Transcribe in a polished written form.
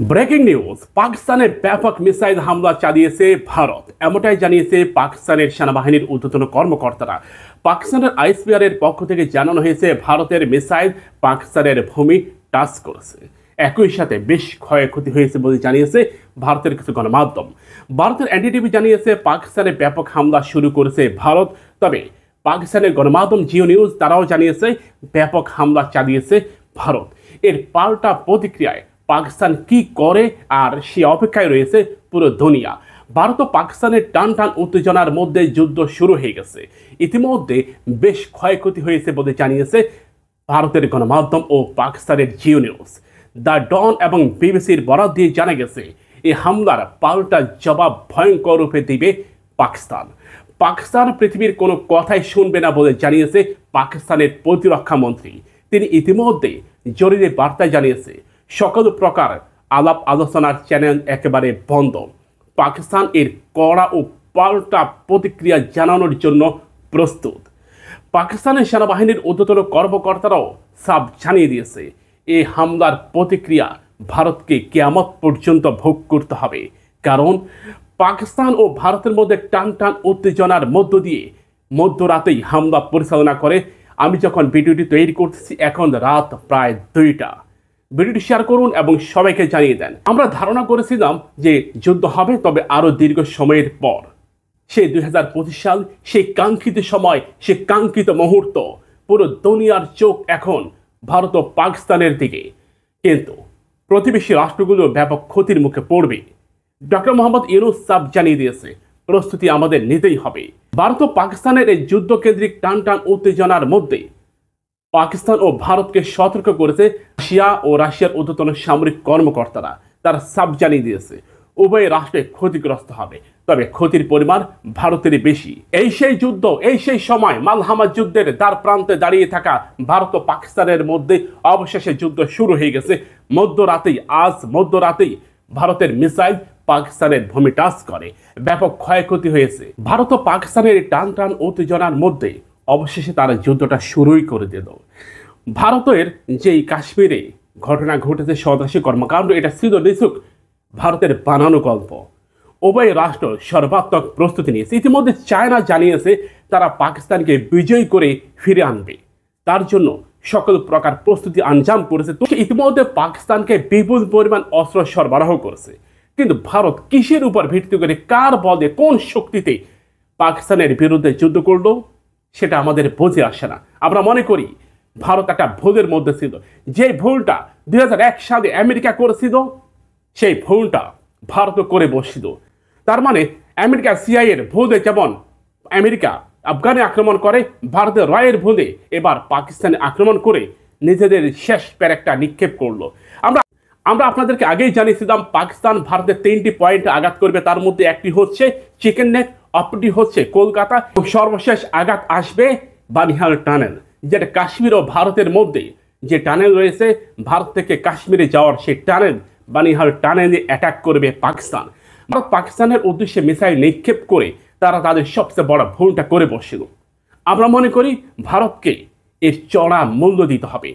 Breaking news, পাকিস্তানে ব্যাপক missile হামলা চালিয়েছে ভারত, এমনটাই জানিয়েছে পাকিস্তানের সেনাবাহিনীর ঊর্ধ্বতন কর্মকর্তারা। পাকিস্তানের আইএসপিআর এর পক্ষ থেকে জানানো হয়েছে ভারতের মিসাইল পাকিস্তানের ভূমি টাচ করেছে। একই সাথে বেশ ক্ষয়ক্ষতি হয়েছে বলে জানিয়েছে ভারতের কিছু গণমাধ্যম। ভারতের এনডিটিভি জানিয়েছে পাকিস্তানে ব্যাপক হামলা শুরু করেছে ভারত, তবে পাকিস্তানের গণমাধ্যম জিও নিউজ তারাও জানিয়েছে ব্যাপক হামলা চালিয়েছে ভারত। এর পাল্টা প্রতিক্রিয়ায় পাকিস্তান কি করে আর সে অপেক্ষায় রয়েছে পুরো দুনিয়া। ভারত ও পাকিস্তানের টান টান উত্তেজনার মধ্যে যুদ্ধ শুরু হয়ে গেছে। ইতিমধ্যে বেশ ক্ষয়ক্ষতি হয়েছে বলে জানিয়েছে ভারতের গণমাধ্যম ও পাকিস্তানের জিও নিউজ। দ্য ডন এবং বিবিসির বরাত দিয়ে জানা গেছে এই হামলার পাল্টা জবাব ভয়ঙ্কর রূপে দিবে পাকিস্তান। পাকিস্তান পৃথিবীর কোনো কথাই শুনবে না বলে জানিয়েছে পাকিস্তানের প্রতিরক্ষা মন্ত্রী। তিনি ইতিমধ্যে জরুরি বার্তায় জানিয়েছে সকল প্রকার আলাপ আলোচনার চ্যানেল একেবারে বন্ধ। পাকিস্তান এর কড়া ও পাল্টা প্রতিক্রিয়া জানানোর জন্য প্রস্তুত। পাকিস্তানের সেনাবাহিনীর ঊর্ধ্বতন কর্মকর্তারাও সাফ জানিয়ে দিয়েছে এই হামলার প্রতিক্রিয়া ভারতকে কিয়ামত পর্যন্ত ভোগ করতে হবে, কারণ পাকিস্তান ও ভারতের মধ্যে টান টান উত্তেজনার মধ্য দিয়ে মধ্যরাতেই হামলা পরিচালনা করে। আমি যখন ভিডিওটি তৈরি করতেছি এখন রাত প্রায় 2টা। ভিডিওটি শেয়ার করুন এবং সবাইকে জানিয়ে দেন। আমরা ধারণা করেছিলাম যে যুদ্ধ হবে, তবে আরও দীর্ঘ সময়ের পর সেই 2025 সাল, সেই কাঙ্ক্ষিত সময়, সেই কাঙ্ক্ষিত মুহূর্ত, পুরো দুনিয়ার চোখ এখন ভারত ও পাকিস্তানের দিকে। কিন্তু প্রতিবেশী রাষ্ট্রগুলো ব্যাপক ক্ষতির মুখে পড়বে। ডক্টর মোহাম্মদ ইউনূস সাফ জানিয়ে দিয়েছে প্রস্তুতি আমাদের নিতেই হবে। ভারত ও পাকিস্তানের এই যুদ্ধকেন্দ্রিক টান টান উত্তেজনার মধ্যে পাকিস্তান ও ভারতকে সতর্ক করেছে রাশিয়ার ঊর্ধ্বতন সামরিক কর্মকর্তারা। তারা সাফ জানিয়ে দিয়েছে উভয় রাষ্ট্রে ক্ষতিগ্রস্ত হবে, তবে ক্ষতির পরিমাণ ভারতেরই বেশি। এই সেই যুদ্ধ, এই সেই সময় মালহামা যুদ্ধের দ্বার প্রান্তে দাঁড়িয়ে থাকা ভারত ও পাকিস্তানের মধ্যে অবশেষে যুদ্ধ শুরু হয়ে গেছে। আজ মধ্যরাতেই ভারতের মিসাইল পাকিস্তানের ভূমি টাচ করে, ব্যাপক ক্ষয়ক্ষতি হয়েছে। ভারত ও পাকিস্তানের টান টান উত্তেজনার মধ্যে অবশেষে তারা যুদ্ধটা শুরুই করে দিল। ভারতের যেই কাশ্মীরে ঘটনা ঘটেছে, সন্ত্রাসী কর্মকাণ্ড, এটা ছিল নিছক ভারতের বানানো গল্প। উভয় রাষ্ট্র সর্বাত্মক প্রস্তুতি নিয়েছে। ইতিমধ্যে চায়না জানিয়েছে তারা পাকিস্তানকে বিজয়ী করে ফিরে আনবে, তার জন্য সকল প্রকার প্রস্তুতি আঞ্জাম করেছে। তো ইতিমধ্যে পাকিস্তানকে বিপুল পরিমাণ অস্ত্র সরবরাহ করেছে। কিন্তু ভারত কিসের উপর ভিত্তি করে, কার বলে, কোন শক্তিতে পাকিস্তানের বিরুদ্ধে যুদ্ধ করলো, সেটা আমাদের বুঝে আসে না। আমরা মনে করি ভারত একটা ভুলের মধ্যে ছিল। যে ভুলটা 2001 সালে আমেরিকা করেছিল, সেই ভুলটা ভারতও করে বসছিল। তার মানে আমেরিকা সিআইএ এর ভুলে যেমন আমেরিকা আফগানে আক্রমণ করে, ভারতের রয়ের ভুলে এবার পাকিস্তানে আক্রমণ করে নিজেদের শেষ প্যারেকটা নিক্ষেপ করলো। আমরা আপনাদেরকে আগেই জানিয়েছিলাম পাকিস্তান ভারতের 3টি পয়েন্টে আঘাত করবে। তার মধ্যে একটি হচ্ছে চিকেন নেক, অপরটি হচ্ছে কলকাতা, সর্বশেষ আঘাত আসবে বানিহাল টানেল, যেটা কাশ্মীর ও ভারতের মধ্যে যে টানেল রয়েছে, ভারত থেকে কাশ্মীরে যাওয়ার সেই টানেল, বানিহাল টানেলে অ্যাটাক করবে পাকিস্তান। ভারত পাকিস্তানের উদ্দেশ্যে মিসাইল নিক্ষেপ করে তারা তাদের সবচেয়ে বড় ভুলটা করে বসছিল। আমরা মনে করি ভারতকে এর চড়া মূল্য দিতে হবে।